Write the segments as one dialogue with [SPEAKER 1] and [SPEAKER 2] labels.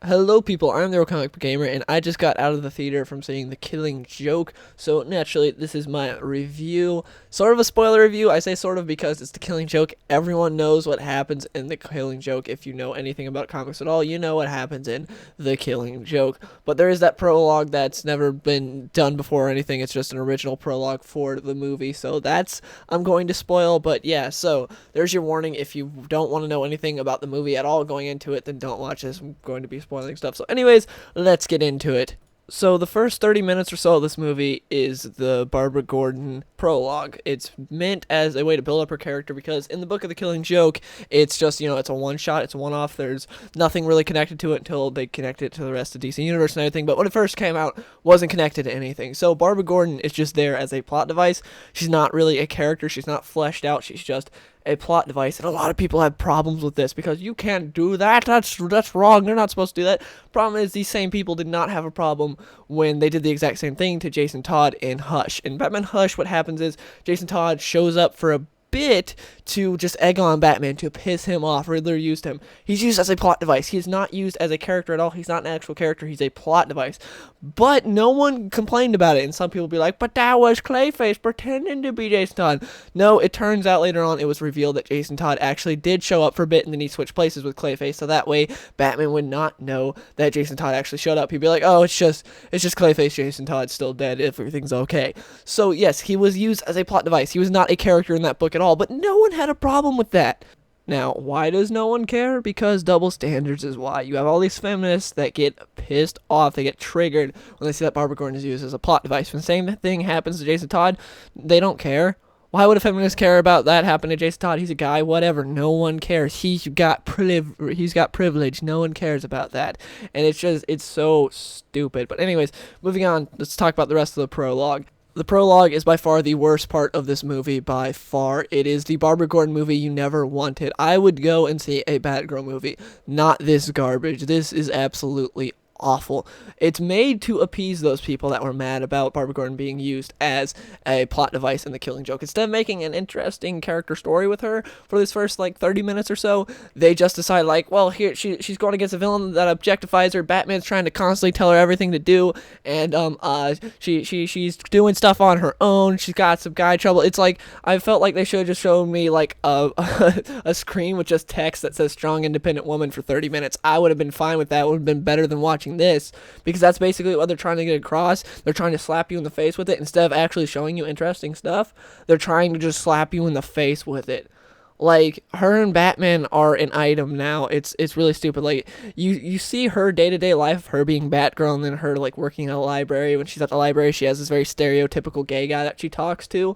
[SPEAKER 1] Hello people, I'm the Real Comic Book Gamer, and I just got out of the theater from seeing The Killing Joke, so naturally this is my review. Sort of a spoiler review. I say sort of because it's The Killing Joke. Everyone knows what happens in The Killing Joke. If you know anything about comics at all, you know what happens in The Killing Joke. But there is that prologue that's never been done before or anything. It's just an original prologue for the movie, so that's I'm going to spoil. But yeah, so there's your warning. If you don't want to know anything about the movie at all going into it, then don't watch this. I'm going to be spoiling stuff. So anyways, let's get into it. So the first 30 minutes or so of this movie is the Barbara Gordon prologue. It's meant as a way to build up her character because in the book of The Killing Joke, it's just, it's a one-shot, it's a one-off. There's nothing really connected to it until they connect it to the rest of DC Universe and everything. But when it first came out, wasn't connected to anything. So Barbara Gordon is just there as a plot device. She's not really a character. She's not fleshed out. She's just a plot device, and a lot of people have problems with this because you can't do that. That's wrong. They're not supposed to do that. Problem is, these same people did not have a problem when they did the exact same thing to Jason Todd in Hush. In Batman Hush, what happens is Jason Todd shows up for a bit to just egg on Batman, to piss him off. Riddler used him. He's used as a plot device. He's not used as a character at all. He's not an actual character. He's a plot device. But no one complained about it, and some people be like, but that was Clayface pretending to be Jason Todd. No, it turns out later on it was revealed that Jason Todd actually did show up for a bit, and then he switched places with Clayface, so that way Batman would not know that Jason Todd actually showed up. He'd be like, oh, it's just Clayface. Jason Todd's still dead. Everything's okay. So yes, he was used as a plot device. He was not a character in that book at all, but no one had a problem with that. Now, why does no one care? Because double standards is why. You have all these feminists that get pissed off, they get triggered when they see that Barbara Gordon is used as a plot device. When the same thing happens to Jason Todd, they don't care. Why would a feminist care about that happening to Jason Todd? He's a guy, whatever. No one cares. He's got privilege. No one cares about that. And it's so stupid. But anyways, moving on, let's talk about the rest of the prologue. The prologue is by far the worst part of this movie, by far. It is the Barbara Gordon movie you never wanted. I would go and see a Batgirl movie, not this garbage. This is absolutely awful. It's made to appease those people that were mad about Barbara Gordon being used as a plot device in The Killing Joke. Instead of making an interesting character story with her for this first 30 minutes or so, they just decide well, here she's going against a villain that objectifies her. Batman's trying to constantly tell her everything to do, and she's doing stuff on her own. She's got some guy trouble. It's I felt like they should have just shown me a screen with just text that says strong independent woman for 30 minutes. I would have been fine with that. It would have been better than watching this, because that's basically what they're trying to get across. They're trying to slap you in the face with it instead of actually showing you interesting stuff. They're trying to just slap you in the face with it. Her and Batman are an item now. It's really stupid. You see her day-to-day life, her being Batgirl, and then her working in a library. When she's at the library, she has this very stereotypical gay guy that she talks to.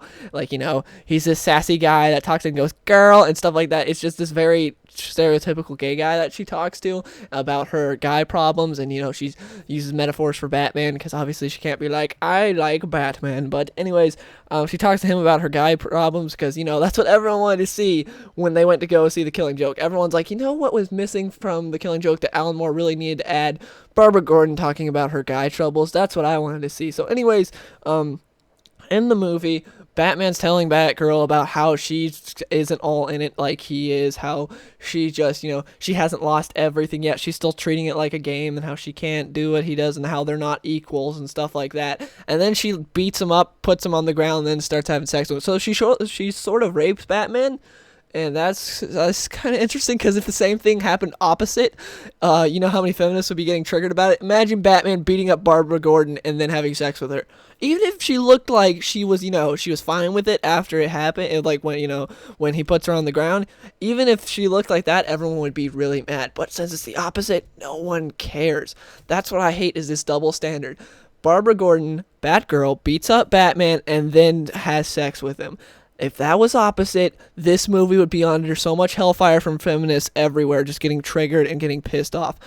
[SPEAKER 1] He's this sassy guy that talks and goes, girl, and stuff like that. It's just this very stereotypical gay guy that she talks to about her guy problems, and she uses metaphors for Batman because obviously she can't be like, I like Batman. But anyways, she talks to him about her guy problems because that's what everyone wanted to see when they went to go see The Killing Joke. Everyone's like, what was missing from The Killing Joke that Alan Moore really needed to add? Barbara Gordon talking about her guy troubles. That's what I wanted to see. So anyways, in the movie, Batman's telling Batgirl about how she isn't all in it like he is, how she just, she hasn't lost everything yet. She's still treating it like a game, and how she can't do what he does, and how they're not equals and stuff like that. And then she beats him up, puts him on the ground, and then starts having sex with him. So she sort of rapes Batman. And that's kind of interesting, because if the same thing happened opposite, you know how many feminists would be getting triggered about it? Imagine Batman beating up Barbara Gordon and then having sex with her. Even if she looked like she was, she was fine with it after it happened, and when he puts her on the ground, even if she looked like that, everyone would be really mad. But since it's the opposite, no one cares. That's what I hate, is this double standard. Barbara Gordon, Batgirl, beats up Batman and then has sex with him. If that was opposite, this movie would be under so much hellfire from feminists everywhere, just getting triggered and getting pissed off.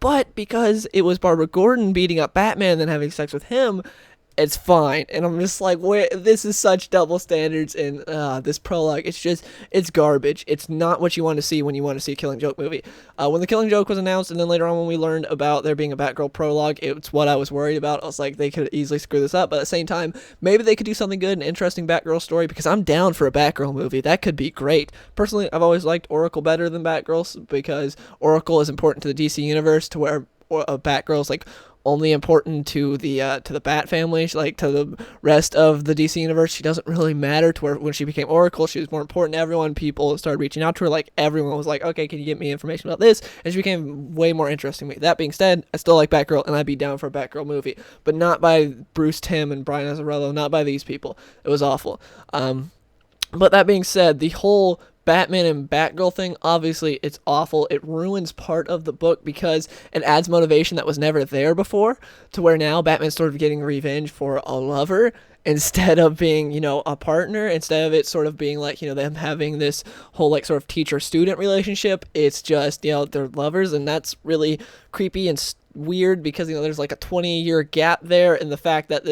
[SPEAKER 1] But because it was Barbara Gordon beating up Batman and then having sex with him, it's fine. And I'm just like, this is such double standards in this prologue. It's garbage. It's not what you want to see when you want to see a Killing Joke movie. When the Killing Joke was announced, and then later on when we learned about there being a Batgirl prologue, it's what I was worried about. I was like, they could easily screw this up, but at the same time, maybe they could do something good, an interesting Batgirl story, because I'm down for a Batgirl movie. That could be great. Personally, I've always liked Oracle better than Batgirl, because Oracle is important to the DC universe, to where Batgirl's like only important to the Bat family, like to the rest of the DC universe. She doesn't really matter to where when she became Oracle, she was more important to everyone. People started reaching out to her. Like everyone was like, okay, can you get me information about this? And she became way more interesting to me. That being said, I still like Batgirl, and I'd be down for a Batgirl movie, but not by Bruce Timm and Brian Azzarello, not by these people. It was awful. But that being said, the whole Batman and Batgirl thing, obviously it's awful. It ruins part of the book because it adds motivation that was never there before, to where now Batman's sort of getting revenge for a lover instead of being, a partner, instead of it sort of being like, them having this whole like sort of teacher-student relationship. It's just, they're lovers, and that's really creepy and weird because there's like a 20-year gap there, and the fact that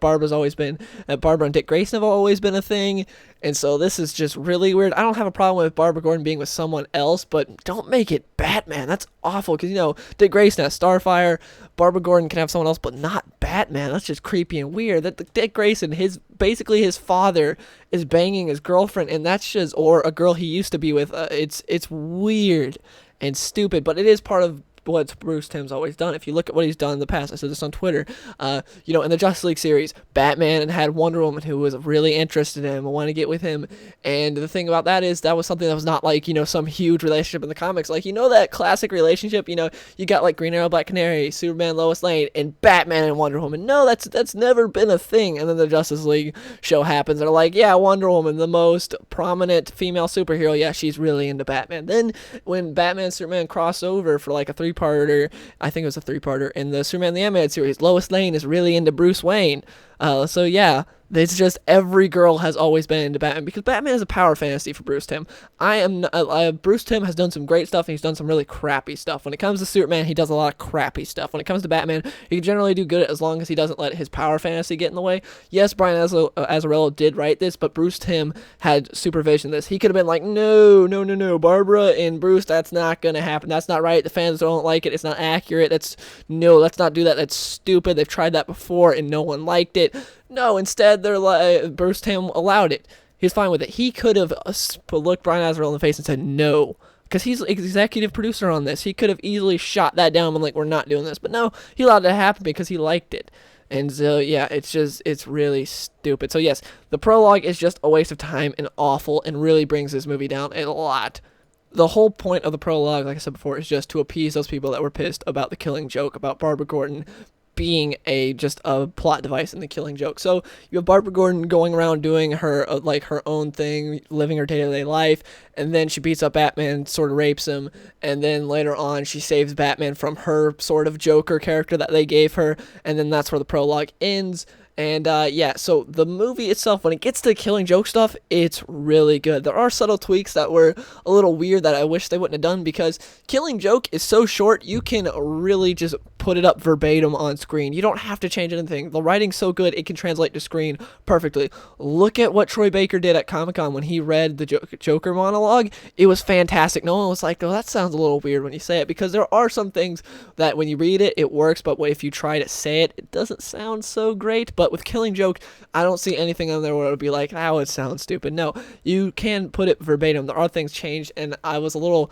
[SPEAKER 1] Barbara and Dick Grayson have always been a thing, and so this is just really weird. I don't have a problem with Barbara Gordon being with someone else, but don't make it Batman. That's awful because Dick Grayson has Starfire, Barbara Gordon can have someone else, but not Batman. That's just creepy and weird. That Dick Grayson, basically his father is banging his girlfriend, and that's just, or a girl he used to be with. It's weird and stupid, but it is part of what Bruce Timm's always done. If you look at what he's done in the past, I said this on Twitter, in the Justice League series, Batman had Wonder Woman who was really interested in him and wanted to get with him, and the thing about that is that was something that was not like, some huge relationship in the comics, like, that classic relationship, you got like Green Arrow, Black Canary, Superman, Lois Lane, and Batman and Wonder Woman. No, that's never been a thing. And then the Justice League show happens, they're like, yeah, Wonder Woman, the most prominent female superhero, yeah, she's really into Batman. Then when Batman and Superman cross over for like a three-parter, I think it was a three-parter in the Superman the Animated Series, Lois Lane is really into Bruce Wayne. So yeah, it's just every girl has always been into Batman because Batman is a power fantasy for Bruce Timm. Bruce Timm has done some great stuff, and he's done some really crappy stuff. When it comes to Superman, he does a lot of crappy stuff. When it comes to Batman, he can generally do good as long as he doesn't let his power fantasy get in the way. Yes, Brian Azzarello did write this, but Bruce Timm had supervision this. He could have been like, no, Barbara and Bruce, that's not gonna happen. That's not right. The fans don't like it. It's not accurate. Let's not do that. That's stupid. They've tried that before, and no one liked it. No, instead, they're like, Bruce Timm allowed it. He was fine with it. He could have looked Brian Azzarello in the face and said no, because he's executive producer on this. He could have easily shot that down and like, we're not doing this. But no, he allowed it to happen because he liked it. And so, yeah, it's really stupid. So, yes, the prologue is just a waste of time and awful and really brings this movie down a lot. The whole point of the prologue, like I said before, is just to appease those people that were pissed about the Killing Joke, about Barbara Gordon being just a plot device in the Killing Joke. So you have Barbara Gordon going around doing her her own thing, living her day-to-day life, and then she beats up Batman, sort of rapes him, and then later on she saves Batman from her sort of Joker character that they gave her, and then that's where the prologue ends. And so the movie itself, when it gets to Killing Joke stuff, it's really good. There are subtle tweaks that were a little weird that I wish they wouldn't have done, because Killing Joke is so short, you can really just put it up verbatim on screen. You don't have to change anything. The writing's so good, it can translate to screen perfectly. Look at what Troy Baker did at Comic-Con when he read the Joker monologue. It was fantastic. No one was like, oh, that sounds a little weird when you say it, because there are some things that when you read it, it works, but if you try to say it, it doesn't sound so great. But with Killing Joke, I don't see anything on there where it would be like, oh, it sounds stupid. No, you can put it verbatim. There are things changed, and I was a little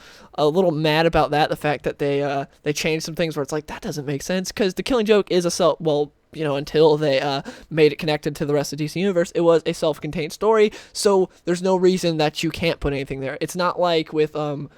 [SPEAKER 1] mad about that, the fact that they changed some things where it's like, that doesn't make sense, because the Killing Joke is until they made it connected to the rest of the DC Universe, it was a self-contained story, so there's no reason that you can't put anything there. It's not like with Under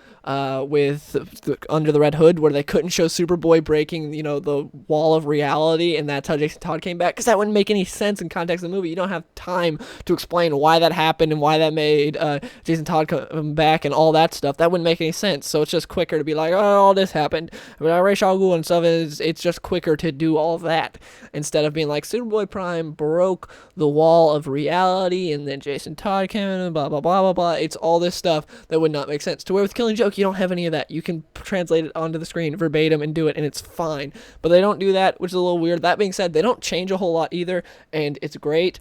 [SPEAKER 1] the Red Hood, where they couldn't show Superboy breaking, the wall of reality, and that's how Jason Todd came back, because that wouldn't make any sense in context of the movie. You don't have time to explain why that happened and why that made Jason Todd come back and all that stuff. That wouldn't make any sense, so it's just quicker to be like, oh, all this happened. But Ra's al Ghul and stuff, it's just quicker to do all of that, instead of being like, Superboy Prime broke the wall of reality, and then Jason Todd came in, and blah, blah, blah, blah, blah. It's all this stuff that would not make sense. To where with Killing Joke, you don't have any of that. You can translate it onto the screen verbatim and do it, and it's fine. But they don't do that, which is a little weird. That being said, they don't change a whole lot either, and it's great.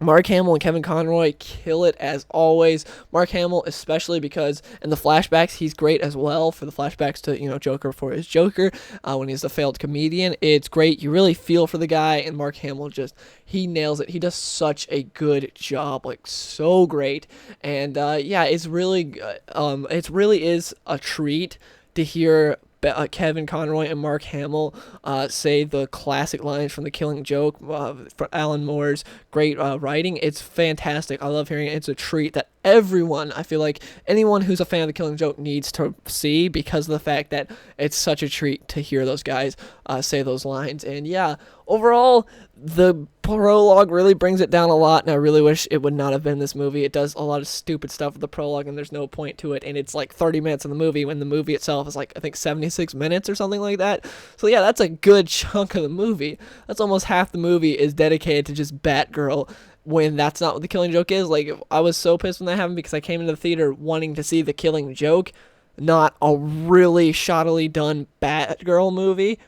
[SPEAKER 1] Mark Hamill and Kevin Conroy kill it as always. Mark Hamill especially because in the flashbacks he's great as well, for the flashbacks to Joker for his Joker when he's a failed comedian. It's great. You really feel for the guy, and Mark Hamill he nails it. He does such a good job, like so great. And it's really it really is a treat to hear Kevin Conroy and Mark Hamill say the classic lines from The Killing Joke, for Alan Moore's great writing. It's fantastic. I love hearing it. It's a treat that everyone, I feel like anyone who's a fan of The Killing Joke needs to see, because of the fact that it's such a treat to hear those guys say those lines. And yeah, overall, the prologue really brings it down a lot, and I really wish it would not have been this movie. It does a lot of stupid stuff with the prologue, and there's no point to it, and it's like 30 minutes of the movie when the movie itself is like, I think, 76 minutes or something like that. So yeah, that's a good chunk of the movie. That's almost half the movie is dedicated to just Batgirl, when that's not what The Killing Joke is. Like, I was so pissed when that happened, because I came into the theater wanting to see The Killing Joke, not a really shoddily done Batgirl movie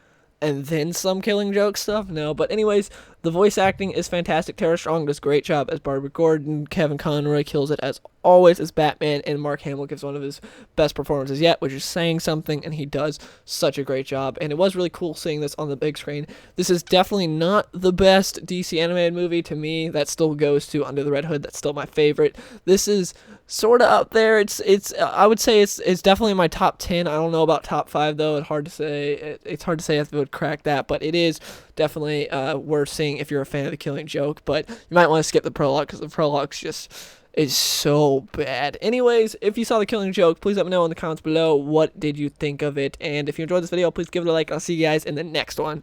[SPEAKER 1] and then some Killing Joke stuff. No, but anyways, the voice acting is fantastic. Tara Strong does a great job as Barbara Gordon. Kevin Conroy kills it as always as Batman, and Mark Hamill gives one of his best performances yet, which is saying something, and he does such a great job. And it was really cool seeing this on the big screen. This is definitely not the best DC animated movie to me. That still goes to Under the Red Hood. That's still my favorite. This is sort of up there. It's I would say it's definitely in my top 10. I don't know about top 5 though. It's hard to say. It's hard to say if it would crack that, but it is definitely worth seeing if you're a fan of The Killing Joke. But you might want to skip the prologue, because the prologue's just is so bad. Anyways, if you saw The Killing Joke, please let me know in the comments below what did you think of it, and if you enjoyed this video, please give it a like. I'll see you guys in the next one.